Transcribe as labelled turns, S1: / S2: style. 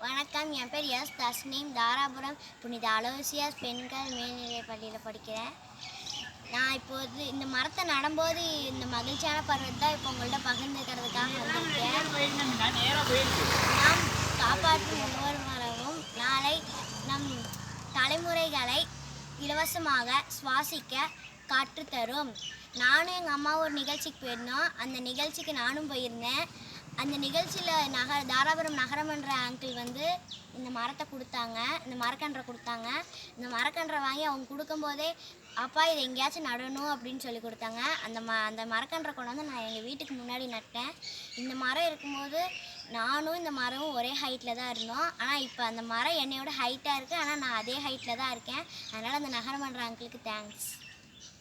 S1: வணக்கம். என் பேர் எஸ் தஸ்னீம். தாராபுரம் புனித அலோசியாஸ் பெண்கள் மேல்நிலைப் பள்ளியில் படிக்கிறேன். நான் இப்போது இந்த மரத்தை நடும்போது இந்த மகிழ்ச்சியான பருவத்தை தான் இப்போ உங்கள்கிட்ட பகிர்ந்துக்கிறதுக்காக வந்திருக்கேன். நாம் காப்பாற்றும் ஒவ்வொரு மரமும் நாளை நம் தலைமுறைகளை இலவசமாக சுவாசிக்க கற்றுத்தரும். நானும் எங்கள் அம்மாவும் ஒரு நிகழ்ச்சிக்கு போயிருந்தோம். அந்த நிகழ்ச்சிக்கு நானும் போயிருந்தேன். அந்த நிகழ்ச்சியில் தாராபுரம் நகரமன்ற அங்கிள் இந்த மரத்தை கொடுத்தாங்க, இந்த மரக்கன்றை கொடுத்தாங்க. இந்த மரக்கன்றை வாங்கி அவங்க கொடுக்கும்போதே, அப்பா இதை எங்கேயாச்சும் நடணும் அப்படின்னு சொல்லி கொடுத்தாங்க. அந்த மரக்கன்றை கொண்டாந்து நான் எங்கள் வீட்டுக்கு முன்னாடி நட்டேன். இந்த மரம் இருக்கும்போது நானும் இந்த மரமும் ஒரே ஹைட்டில் தான் இருந்தோம். ஆனால் இப்போ அந்த மரம் என்னையோட ஹைட்டாக இருக்குது. ஆனால் நான் அதே ஹைட்டில் தான் இருக்கேன். அதனால் அந்த நகரமன்ற அங்கிளுக்கு தேங்க்ஸ்.